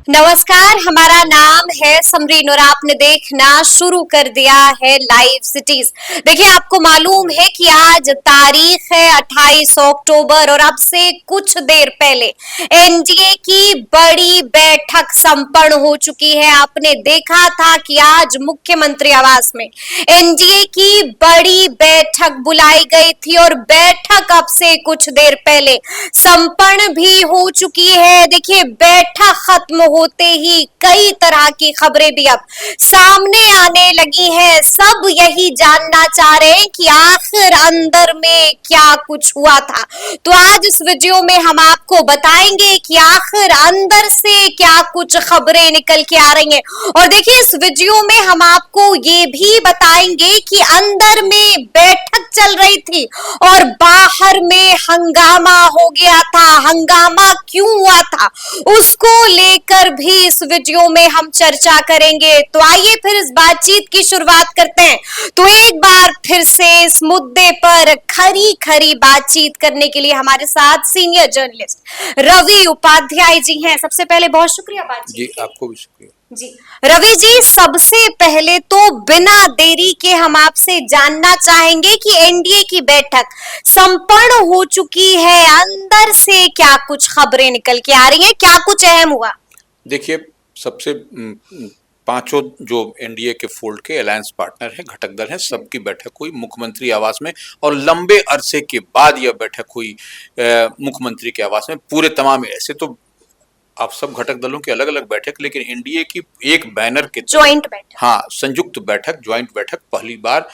नमस्कार, हमारा नाम है समरीन और आपने देखना शुरू कर दिया है लाइव सिटीज। देखिए, आपको मालूम है कि आज तारीख है 28 अक्टूबर और अब से कुछ देर पहले एनडीए की बड़ी बैठक संपन्न हो चुकी है। आपने देखा था कि आज मुख्यमंत्री आवास में एनडीए की बड़ी बैठक बुलाई गई थी और बैठक अब से कुछ देर पहले संपन्न भी हो चुकी है। देखिए, बैठक खत्म होते ही कई तरह की खबरें भी अब सामने आने लगी हैं। सब यही जानना चाह रहे हैं कि आखिर अंदर में क्या कुछ हुआ था। तो आज इस वीडियो में हम आपको बताएंगे कि आखिर अंदर से क्या कुछ खबरें निकल के आ रही हैं। और देखिए, इस वीडियो में हम आपको ये भी बताएंगे कि अंदर में बैठक चल रही थी और बाहर में हंगामा हो गया था। हंगामा क्यों हुआ था उसको लेकर भी इस वीडियो में हम चर्चा करेंगे। तो आइए फिर इस बातचीत की शुरुआत करते हैं। तो एक बार फिर से इस मुद्दे पर खरी खरी बातचीत करने के लिए हमारे साथ सीनियर जर्नलिस्ट रवि उपाध्याय जी हैं। सबसे पहले बहुत शुक्रिया बातचीत जी, आपको भी शुक्रिया जी। रवि जी, सबसे पहले तो बिना देरी के हम आपसे जानना चाहेंगे कि एनडीए की बैठक संपन्न हो चुकी है, अंदर से क्या कुछ खबरें निकल के आ रही हैं, क्या कुछ अहम हुआ? देखिए, सबसे पांचों जो एनडीए के फोल्ड के अलायंस पार्टनर हैं, घटक दल हैं, सबकी बैठक हुई मुख्यमंत्री आवास में और लंबे अरसे के बाद यह बैठक हुई मुख्यमंत्री के आवास में। पूरे तमाम ऐसे तो आप सब घटक दलों की अलग अलग बैठक, लेकिन एनडीए की एक बैनर के ज्वाइंट बैठक, हाँ, संयुक्त बैठक, ज्वाइंट बैठक पहली बार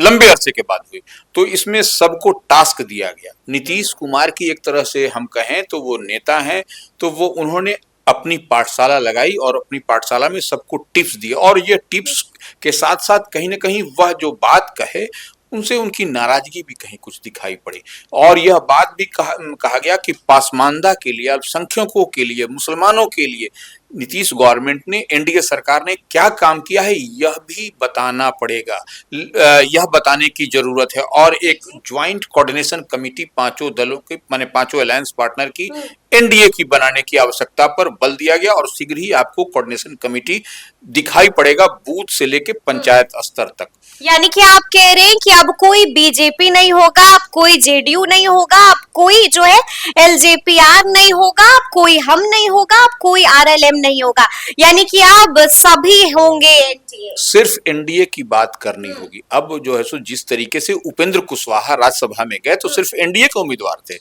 लंबे अरसे के बाद हुई। तो इसमें सबको टास्क दिया गया। नीतीश कुमार की एक तरह से हम कहें तो वो नेता हैं, तो वो उन्होंने अपनी पाठशाला लगाई और अपनी पाठशाला में सबको टिप्स दिए और ये टिप्स के साथ साथ कहीं ना कहीं वह जो बात कहे उनसे उनकी नाराजगी भी कहीं कुछ दिखाई पड़ी। और यह बात भी कहा गया कि पासमानदा के लिए, अल्पसंख्यकों के लिए, मुसलमानों के लिए नीतीश गवर्नमेंट ने, एनडीए सरकार ने क्या काम किया है यह भी बताना पड़ेगा, यह बताने की जरूरत है। और एक ज्वाइंट कोऑर्डिनेशन कमेटी पांचों दलों के माने पांचों अलायंस पार्टनर की एनडीए की बनाने की आवश्यकता पर बल दिया गया और शीघ्र ही आपको कोऑर्डिनेशन कमेटी दिखाई पड़ेगा बूथ से लेके पंचायत स्तर तक। यानी कि आप कह रहे हैं कि अब कोई बीजेपी नहीं होगा, अब कोई जेडीयू नहीं होगा, अब कोई जो है एलजेपीआर नहीं होगा, अब कोई हम नहीं होगा, अब कोई आरएलएम नहीं होगा, यानी कि अब सभी होंगे एनडीए। सिर्फ एनडीए की बात करनी होगी। अब जो है सो जिस तरीके से उपेंद्र कुशवाहा राज्यसभा में गए तो सिर्फ एनडीए के उम्मीदवार थे।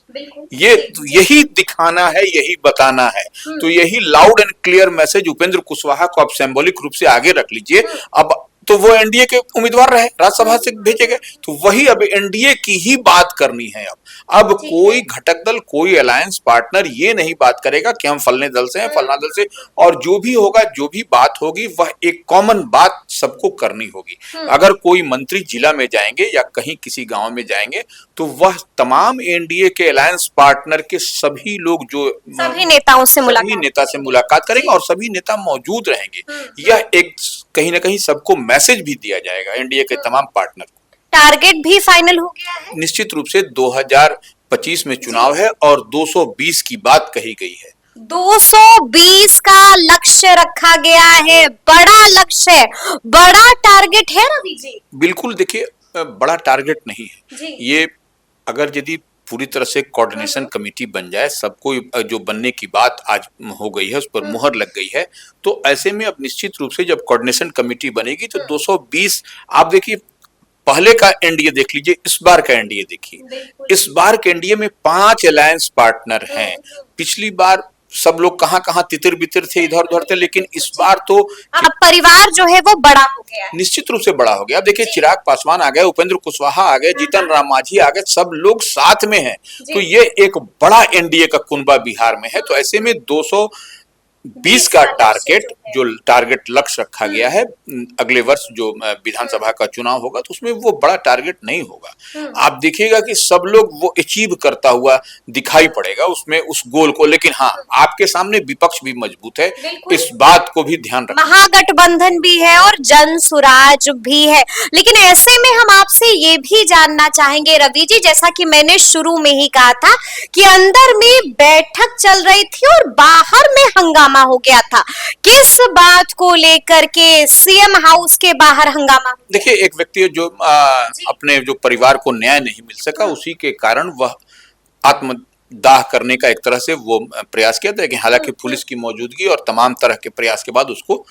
यही दिखाना है, यही बताना है। तो यही loud and clear message Upendra Kushwaha को आप सिंबॉलिक रूप से आगे रख लीजिए। अब तो वो एनडीए के उम्मीदवार रहे, राज्यसभा से भेजे गए, तो वही अब एनडीए की ही बात करनी है। अब कोई घटक दल, कोई अलायंस पार्टनर ये नहीं बात करेगा कि हम फलने दल से हैं, फलना दल से, और जो भी होगा, जो भी बात होगी वह एक कॉमन बात सबको करनी होगी। अगर कोई मंत्री जिला में जाएंगे या कहीं किसी गांव में जाएंगे तो वह तमाम एनडीए के अलायंस पार्टनर के सभी लोग, जो सभी नेताओं से नेता से मुलाकात करेंगे और सभी नेता मौजूद रहेंगे। यह एक कहीं ना कहीं सबको मैसेज भी दिया जाएगा एनडीए के तमाम पार्टनर को। टारगेट भी फाइनल हो गया है निश्चित रूप से 2025 में चुनाव है और 220 की बात कही गई है। 220 का लक्ष्य रखा गया है, बड़ा लक्ष्य है, बड़ा टारगेट है रवि जी। बिल्कुल, देखिए, बड़ा टारगेट नहीं है ये। अगर यदि पूरी तरह से कोऑर्डिनेशन कमेटी बन जाए, सबको जो बनने की बात आज हो गई है उस पर मुहर लग गई है, तो ऐसे में अब निश्चित रूप से जब कोऑर्डिनेशन कमेटी बनेगी तो 220, आप देखिए पहले का एनडीए देख लीजिए, इस बार का एनडीए देखिए। इस बार के एनडीए में 5 अलायंस पार्टनर हैं। पिछली बार सब लोग कहाँ कहाँ तितिर बितिर थे, इधर उधर थे, लेकिन इस बार तो अब परिवार जो है वो बड़ा हो गया है, निश्चित रूप से बड़ा हो गया। अब देखिए, चिराग पासवान आ गए, उपेंद्र कुशवाहा आ गए, जीतन राम मांझी आ गए, सब लोग साथ में हैं। तो ये एक बड़ा एनडीए का कुनबा बिहार में है। तो ऐसे में 220 का जो टारगेट लक्ष्य रखा गया है, अगले वर्ष जो विधानसभा का चुनाव होगा तो उसमें वो बड़ा टारगेट नहीं होगा। आप देखिएगा कि सब लोग वो अचीव करता हुआ दिखाई पड़ेगा उसमें, उस गोल को। लेकिन हाँ, आपके सामने विपक्ष भी मजबूत है, इस बात को भी ध्यान रखना। महागठबंधन भी है और जन सुराज भी है। लेकिन ऐसे में हम आपसे ये भी जानना चाहेंगे रवि जी, जैसा कि मैंने शुरू में ही कहा था कि अंदर में बैठक चल रही थी और बाहर में हंगामा हंगामा हो गया था। किस बात को लेकर के सीएम हाउस के बाहर हंगामा? देखिए, एक व्यक्ति जो अपने जो परिवार को न्याय नहीं मिल सका, उसी के कारण वह आत्मदाह करने का एक तरह से वो प्रयास किया था, लेकिन हालांकि पुलिस की मौजूदगी और तमाम तरह के प्रयास के बाद उसको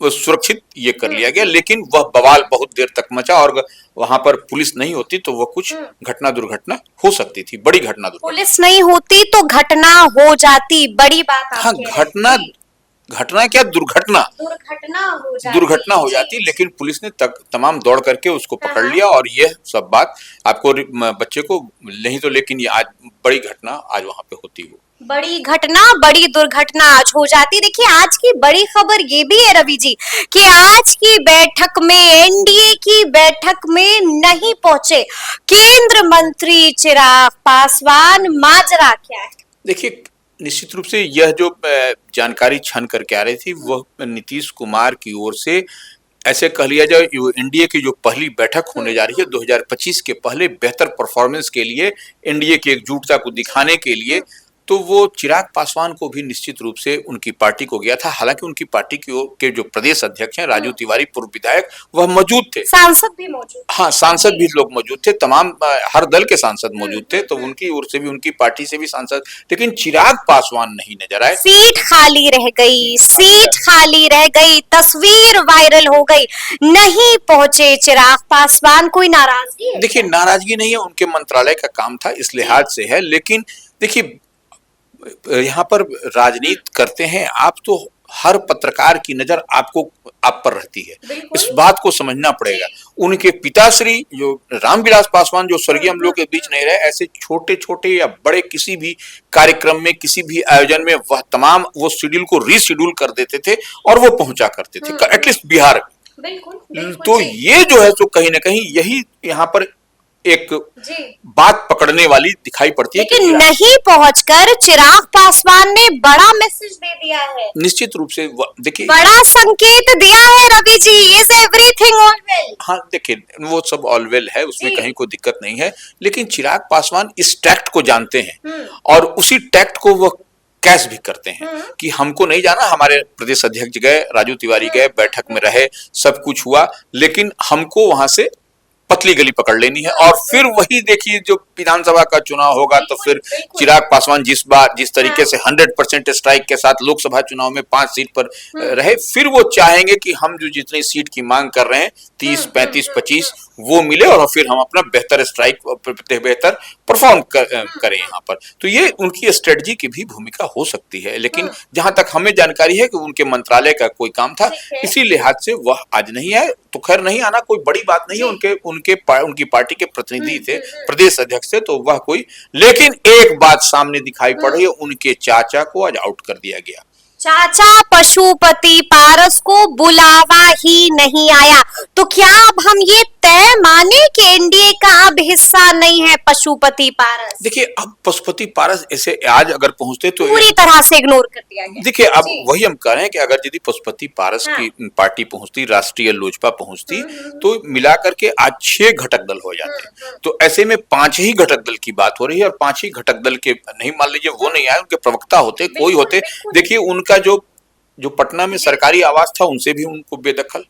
सुरक्षित ये कर लिया गया। लेकिन वह बवाल बहुत देर तक मचा और वहां पर पुलिस नहीं होती तो वह कुछ घटना दुर्घटना हो सकती थी, बड़ी घटना दुर्घटना। पुलिस नहीं होती तो घटना हो जाती, बड़ी बात। हाँ, घटना क्या, दुर्घटना हो जाती। लेकिन पुलिस ने तमाम दौड़ करके उसको पकड़ लिया और यह सब बात आपको बच्चे को नहीं तो, लेकिन ये आज बड़ी घटना आज वहां पे होती हो, बड़ी घटना, बड़ी दुर्घटना आज हो जाती। देखिए, आज की बड़ी खबर ये भी है रवि जी कि आज की बैठक में, एनडीए की बैठक में नहीं पहुंचे केंद्र मंत्री चिराग पासवान। माजरा क्या है? देखिए, निश्चित रूप से यह जो जानकारी छन करके आ रही थी वह नीतीश कुमार की ओर से, ऐसे कह लिया जाए, एनडीए की जो पहली बैठक होने जा रही है 2025 के पहले बेहतर परफॉर्मेंस के लिए, एनडीए की एकजुटता को दिखाने के लिए, तो वो चिराग पासवान को भी निश्चित रूप से उनकी पार्टी को गया था। हालांकि उनकी पार्टी के जो प्रदेश अध्यक्ष हैं राजू तिवारी, पूर्व विधायक, वह मौजूद थे, सांसद भी मौजूद, हाँ सांसद भी लोग मौजूद थे, तमाम हर दल के सांसद मौजूद थे, तो उनकी ओर से भी, उनकी पार्टी से भी सांसद, लेकिन चिराग पासवान नहीं नजर आए। सीट खाली रह गई, सीट खाली रह गई, तस्वीर वायरल हो गई, नहीं पहुंचे चिराग पासवान। कोई नाराजगी है? देखिए, नाराजगी नहीं है, उनके मंत्रालय का काम था इस लिहाज से है। लेकिन देखिए, यहाँ पर राजनीति करते हैं आप तो हर पत्रकार की नजर आप पर रहती है, इस बात को समझना पड़ेगा। उनके पिताश्री जो रामविलास पासवान, जो स्वर्गीय हम लोग के बीच नहीं रहे, ऐसे छोटे छोटे या बड़े किसी भी कार्यक्रम में, किसी भी आयोजन में वह तमाम वो शेड्यूल को रीशेड्यूल कर देते थे और वो पहुंचा करते थे, एटलीस्ट बिहार में। बिल्कुल, तो ये जो है तो कहीं ना कहीं यही यहाँ पर एक बात पकड़ने वाली दिखाई पड़ती है। लेकिन नहीं पहुंचकर चिराग पासवान ने बड़ा मैसेज दे दिया है। निश्चित रूप से देखिए, बड़ा संकेत दिया है Ravi ji, is everything all well? हाँ, देखिए, वो सब ऑल वेल है, उसमें कहीं कोई दिक्कत नहीं है। लेकिन चिराग पासवान इस टैक्ट को जानते हैं और उसी टैक्ट को वो कैश भी करते हैं कि हमको नहीं जाना, हमारे प्रदेश अध्यक्ष गए, राजू तिवारी गए, बैठक में रहे, सब कुछ हुआ, लेकिन हमको वहां से पतली गली पकड़ लेनी है। और फिर वही देखिए, जो विधानसभा का चुनाव होगा तो फिर चिराग पासवान जिस तरीके से 100% स्ट्राइक के साथ लोकसभा चुनाव में 5 सीट पर रहे, फिर वो चाहेंगे कि हम जो जितनी सीट की मांग कर रहे हैं 30, 35, 25 वो मिले और फिर हम अपना बेहतर परफॉर्म करें यहाँ पर। तो ये उनकी स्ट्रेटजी की भी भूमिका हो सकती है। लेकिन जहां तक हमें जानकारी है कि उनके मंत्रालय का कोई काम था, इसी लिहाज से वह आज नहीं आए। तो खैर, नहीं आना कोई बड़ी बात नहीं है, उनकी पार्टी के प्रतिनिधि थे, प्रदेश अध्यक्ष थे, तो वह कोई। लेकिन एक बात सामने दिखाई पड़ रही है, उनके चाचा को आज आउट कर दिया गया। चाचा पशुपति पारस को बुलावा ही नहीं आया, तो क्या अब हम ये तय माने कि एनडीए का अब हिस्सा नहीं है पशुपति पारस? देखिए, अब पशुपति पारस ऐसे आज अगर पहुंचते तो पूरी तरह से इग्नोर कर दिया गया। देखिए, अब वही हम कह रहे हैं कि अगर यदि पशुपति पारस की पार्टी पहुंचती, राष्ट्रीय लोजपा पहुंचती, तो मिलाकर के आज 6 घटक दल हो जाते। तो ऐसे में 5 ही घटक दल की बात हो रही है और 5 ही घटक दल के नहीं, मान लीजिए वो नहीं आए, उनके प्रवक्ता होते, कोई होते। देखिए, उनका जो पटना में सरकारी आवास था, उनसे भी उनको बेदखल।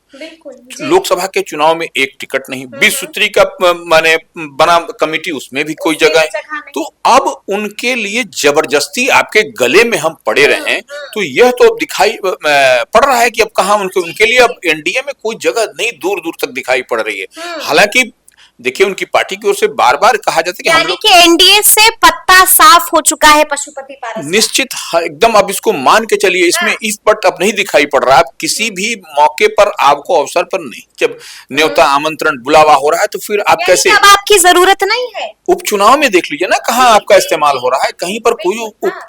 लोकसभा के चुनाव में एक टिकट नहीं, 20 सूत्री का माने बना कमेटी, उसमें भी कोई जगह है। तो अब उनके लिए जबरदस्ती आपके गले में हम पड़े रहे, तो यह तो दिखाई पड़ रहा है कि अब कहाँ उनके लिए अब एनडीए में कोई जगह नहीं, दूर दूर तक दिखाई पड़ रही है। हालांकि देखिए, उनकी पार्टी की ओर से बार बार कहा जाता है कि हम लोग एनडीए से पत्ता साफ हो चुका है पशुपति पारस। निश्चित, एकदम। अब इसको मान के चलिए, इसमें इस पट अब नहीं दिखाई पड़ रहा है। किसी भी मौके पर आपको, अवसर पर नहीं, जब न्योता, आमंत्रण, बुलावा हो रहा है, तो फिर आप कैसे? अब आपकी जरूरत नहीं है। उपचुनाव में देख लीजिए ना, कहाँ आपका इस्तेमाल हो रहा है, कहीं पर कोई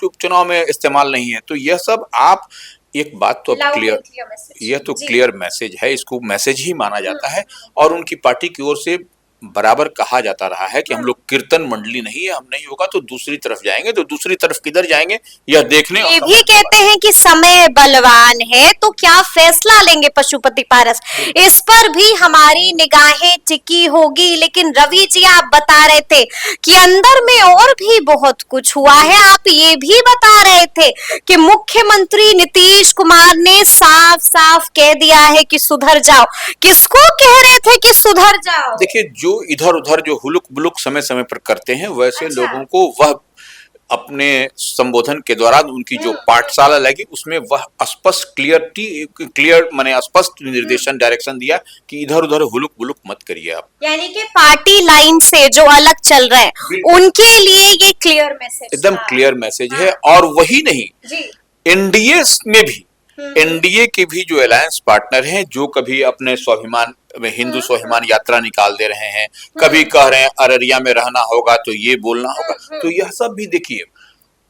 उपचुनाव में इस्तेमाल नहीं है। तो यह सब आप, एक बात तो अब क्लियर, यह तो क्लियर मैसेज है, इसको मैसेज ही माना जाता है। और उनकी पार्टी की ओर से बराबर कहा जाता रहा है कि हम लोग कीर्तन मंडली नहीं है, हम नहीं होगा तो दूसरी तरफ जाएंगे, तो दूसरी तरफ किधर जाएंगे यह देखने और ये भी समझने कहते हैं कि समय बलवान है तो क्या फैसला लेंगे पशुपति पारस, इस पर भी हमारी निगाहें टिकी होगी। लेकिन रवि जी आप बता रहे थे कि अंदर में और भी बहुत कुछ हुआ है। आप ये भी बता रहे थे कि मुख्यमंत्री नीतीश कुमार ने साफ साफ कह दिया है कि सुधर जाओ। किसको कह रहे थे कि सुधर जाओ? देखिए, जो इधर उधर जो हुलुक बुलुक समय समय पर करते हैं वैसे अच्छा। लोगों को वह अपने संबोधन के दौरान उनकी जो पाठशाला लगी उसमें वह स्पष्ट क्लियर माने स्पष्ट निर्देशन डायरेक्शन दिया कि इधर उधर हुलुक बुलुक मत करिए आप। यानी कि पार्टी लाइन से जो अलग चल रहे हैं उनके लिए ये क्लियर मैसेज एकदम क्लियर मैसेज है। और वही नहीं, जी। एनडीए में भी, एनडीए के भी जो अलायंस पार्टनर हैं, जो कभी अपने स्वाभिमान हिंदू स्वाभिमान यात्रा निकाल दे रहे हैं, कभी कह रहे हैं अररिया में रहना होगा तो ये बोलना होगा, तो यह सब भी देखिए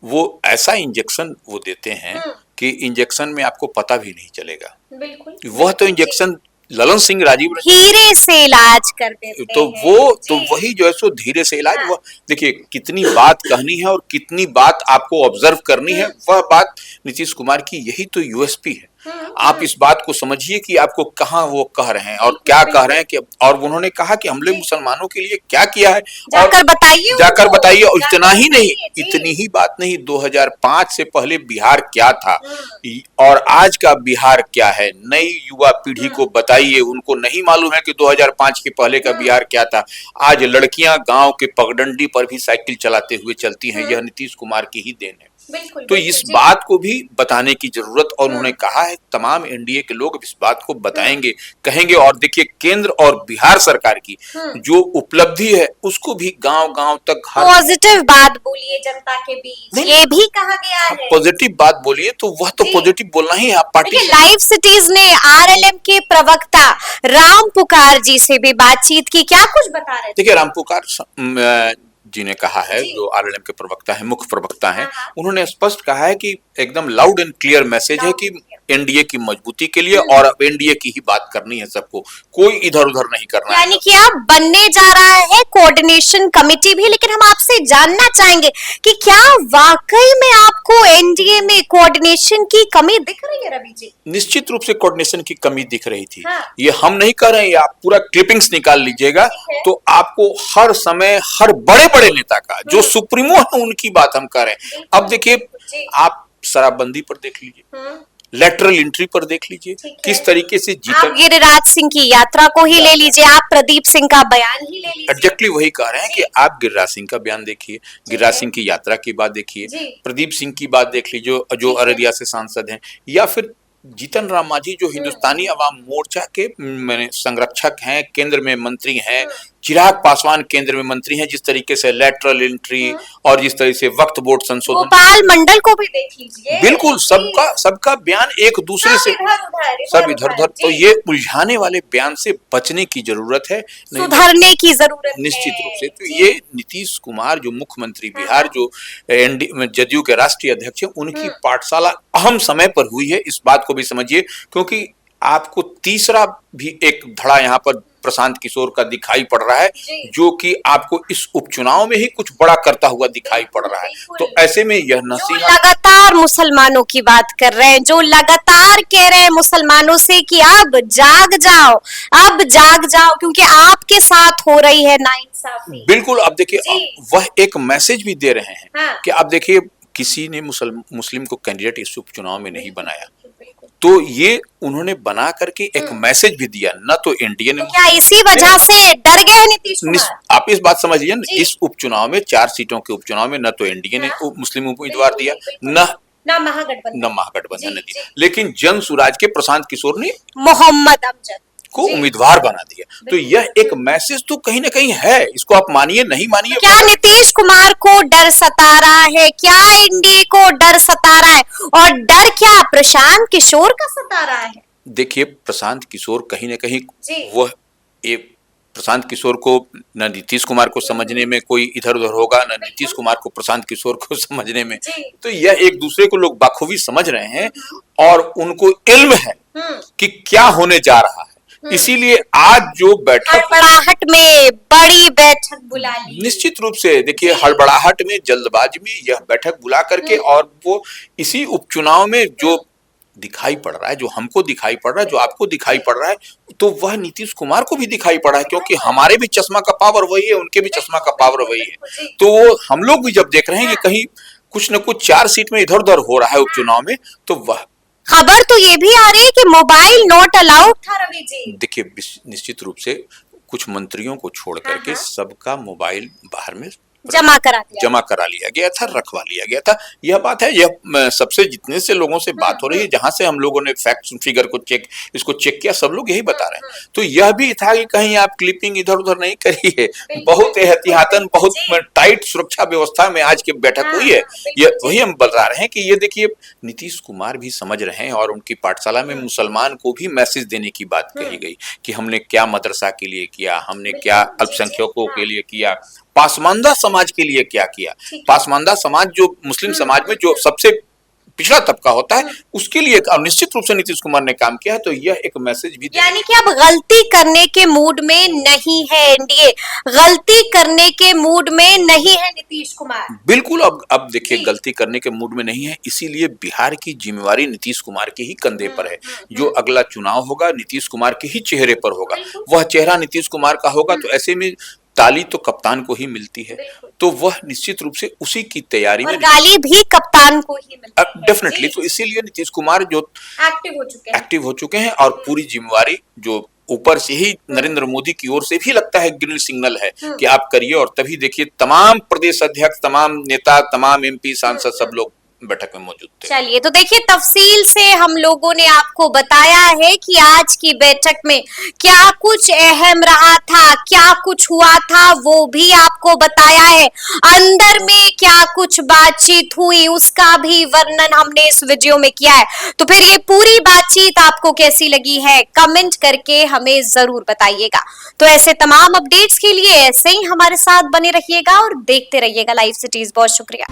वो ऐसा इंजेक्शन वो देते हैं कि इंजेक्शन में आपको पता भी नहीं चलेगा। बिल्कुल। वह तो इंजेक्शन ललन सिंह राजीव धीरे से इलाज कर देते तो हैं। वो तो वही जो है सो धीरे से इलाज। वह देखिए कितनी बात कहनी है और कितनी बात आपको ऑब्जर्व करनी है, वह बात नीतीश कुमार की यही तो यूएसपी है। आप इस बात को समझिए कि आपको कहाँ वो कह रहे हैं और क्या कह रहे हैं कि, और उन्होंने कहा कि हमने मुसलमानों के लिए क्या किया है जाकर बताइए, जाकर बताइए। और इतना ही नहीं, इतनी ही बात नहीं, 2005 से पहले बिहार क्या था और आज का बिहार क्या है, नई युवा पीढ़ी को बताइए। उनको नहीं मालूम है कि 2005 के पहले का बिहार क्या था। आज लड़कियां गांव के पगडंडी पर भी साइकिल चलाते हुए चलती हैं, यह नीतीश कुमार की ही देन है। तो इस बात को भी बताने की जरूरत, और उन्होंने कहा है तमाम एनडीए के लोग इस बात को बताएंगे, कहेंगे। और देखिए केंद्र और बिहार सरकार की जो उपलब्धि है उसको भी गांव गांव तक पॉजिटिव बात बोलिए जनता के बीच, ये भी कहा गया है। पॉजिटिव बात बोलिए, तो वह तो पॉजिटिव बोलना ही है। आप पार्टी लाइव सिटीज ने आरएलएम के प्रवक्ता राम पुकार जी से भी बातचीत की, क्या कुछ बता रहे थे? देखिए राम पुकार जी ने कहा है, जो आरएलएम के प्रवक्ता है, मुख्य प्रवक्ता है, उन्होंने स्पष्ट कहा है कि एकदम लाउड एंड क्लियर मैसेज है कि एनडीए की मजबूती के लिए और अब एनडीए की ही बात करनी है सबको, कोई इधर उधर नहीं करना है। यानी कि अब बनने जा रहा है कोऑर्डिनेशन कमेटी भी। लेकिन हम आपसे जानना चाहेंगे कि क्या वाकई में आपको एनडीए में कोऑर्डिनेशन की कमी दिख रही है रवि जी? निश्चित रूप से कोऑर्डिनेशन की कमी दिख रही थी। ये हम नहीं कर रहे हैं, आप पूरा क्लिपिंग्स निकाल लीजिएगा तो आपको हर समय हर बड़े बड़े नेता का जो सुप्रीमो है उनकी बात हम कर रहे हैं। अब देखिए आप शराबबंदी पर देख लीजिए, लेटरल एंट्री पर देख लीजिए, किस तरीके से आप गिरिराज सिंह की यात्रा को ही ले लीजिए, आप प्रदीप सिंह का बयान ही ले लीजिए। एग्जैक्टली वही कह रहे हैं कि आप गिरिराज सिंह का बयान देखिए, गिरिराज सिंह की यात्रा की बात देखिए, प्रदीप सिंह की बात देख लीजिए जो अररिया से सांसद हैं, या फिर जीतन राम मांझी जो हिंदुस्तानी अवाम मोर्चा के मैंने संरक्षक हैं, केंद्र में मंत्री हैं, चिराग पासवान केंद्र में मंत्री हैं, जिस तरीके से लेटरल एंट्री और जिस तरीके से वक्फ बोर्ड संशोधन, गोपाल मंडल को भी देख लीजिए, बिल्कुल सबका बयान एक दूसरे से सब इधर उधर। तो ये उलझाने वाले बयान से बचने की जरूरत है, सुधरने की जरूरत है निश्चित रूप से। तो ये नीतीश कुमार जो मुख्यमंत्री बिहार, जो जदयू के राष्ट्रीय अध्यक्ष हैं, उनकी पाठशाला अहम समय पर हुई है, इस बात को भी समझिए। क्योंकि आपको तीसरा भी एक धड़ा यहाँ पर प्रशांत किशोर का दिखाई पड़ रहा है, जो कि आपको इस उपचुनाव में ही कुछ बड़ा करता हुआ दिखाई पड़ रहा है। तो ऐसे में यह नसीहत, लगातार मुसलमानों की बात कर रहे हैं, जो लगातार कह रहे हैं मुसलमानों से कि अब जाग जाओ, अब जाग जाओ, क्योंकि आपके साथ हो रही है नाइंसाफी। बिल्कुल। अब देखिए वह एक मैसेज भी दे रहे हैं कि अब देखिए किसी ने मुस्लिम को कैंडिडेट इस उपचुनाव में नहीं बनाया, तो ये उन्होंने बना करके एक मैसेज भी दिया। न तो एनडीए ने, क्या इसी वजह से डर गए नीतीश कुमार? आप इस बात समझिए, इस उपचुनाव में 4 सीटों के उपचुनाव में न तो एनडीए ने मुस्लिम उम्मीदवार दिया, न महागठबंधन ने दिया, लेकिन जन सुराज के प्रशांत किशोर ने मोहम्मद अमजद को उम्मीदवार बना दिया। तो यह एक मैसेज तो कहीं ना कहीं है, इसको आप मानिए नहीं मानिए। क्या नीतीश कुमार को डर सता रहा है? क्या एनडीए को डर सता रहा है? और डर क्या प्रशांत किशोर का सता रहा है? देखिए प्रशांत किशोर कहीं ना कहीं वह प्रशांत किशोर को न नीतीश कुमार को समझने में कोई इधर उधर होगा, न नीतीश कुमार को प्रशांत किशोर को समझने में। तो यह एक दूसरे को लोग बखूबी समझ रहे हैं और उनको इल्म है कि क्या होने जा रहा है। इसीलिए आज जो बैठक हड़बड़ाहट में बड़ी बैठक बुला ली। निश्चित रूप से देखिए, हड़बड़ाहट में, जल्दबाजी में यह बैठक बुला करके, और वो इसी उपचुनाव में जो दिखाई पड़ रहा है, जो हमको दिखाई पड़ रहा है, जो आपको दिखाई पड़ रहा है, तो वह नीतीश कुमार को भी दिखाई पड़ा है, क्योंकि हमारे भी चश्मा का पावर वही है, उनके भी चश्मा का पावर वही है। तो वो हम लोग भी जब देख रहे हैं कि कहीं कुछ न कुछ 4 सीट में इधर उधर हो रहा है उपचुनाव में, तो वह खबर तो ये भी आ रही है कि मोबाइल नॉट अलाउड था रवि जी। देखिए, निश्चित रूप से कुछ मंत्रियों को छोड़ करके सबका मोबाइल बाहर में जमा करा लिया गया था, रखवा लिया गया था। यह बात है, यह सबसे जितने से लोगों से बात हो रही है, जहां से हम लोगों ने फैक्ट फिगर को इसको चेक किया, सब लोग यही बता रहे हैं। तो यह भी था कि कहीं आप क्लिपिंग इधर उधर नहीं करी है, बहुत एहतियातन, बहुत टाइट सुरक्षा व्यवस्था में आज की बैठक हुई है। यह वही हम बता रहे हैं कि ये देखिए, नीतीश कुमार भी समझ रहे हैं, और उनकी पाठशाला में मुसलमान को भी मैसेज देने की बात कही गई कि हमने क्या मदरसा के लिए किया, हमने क्या अल्पसंख्यकों के लिए किया, पासमानदा समाज के लिए क्या किया। पासमानदा समाज जो मुस्लिम समाज में जो सबसे पिछड़ा तबका होता है, उसके लिए निश्चित रूप से नीतीश कुमार ने काम किया है। तो यह एक मैसेज भी, यानी कि अब गलती करने के मूड में नहीं है एनडीए, गलती करने के मूड में नहीं है नीतीश कुमार। बिल्कुल, अब देखिए, गलती करने के मूड में नहीं है, इसीलिए बिहार की जिम्मेवारी नीतीश कुमार के ही कंधे पर है। जो अगला चुनाव होगा नीतीश कुमार के ही चेहरे पर होगा, वह चेहरा नीतीश कुमार का होगा। तो ऐसे में ताली तो कप्तान को ही मिलती है, तो वह निश्चित रूप से उसी की तैयारी में, गाली भी कप्तान को ही मिलती है डेफिनेटली। तो इसीलिए नीतीश कुमार जो एक्टिव हो चुके हैं, और पूरी जिम्मेवारी जो ऊपर से ही नरेंद्र मोदी की ओर से भी लगता है ग्रीन सिग्नल है कि आप करिए। और तभी देखिए, तमाम प्रदेश अध्यक्ष, तमाम नेता, तमाम एमपी, सांसद, सब लोग बैठक में मौजूद थे। चलिए, तो देखिए, तफसील से हम लोगों ने आपको बताया है कि आज की बैठक में क्या कुछ अहम रहा था, क्या कुछ हुआ था, वो भी आपको बताया है। अंदर में क्या कुछ बातचीत हुई, उसका भी वर्णन हमने इस वीडियो में किया है। तो फिर ये पूरी बातचीत आपको कैसी लगी है, कमेंट करके हमें जरूर बताइएगा। तो ऐसे तमाम अपडेट्स के लिए ऐसे ही हमारे साथ बने रहिएगा और देखते रहिएगा लाइव सिटीज। बहुत शुक्रिया।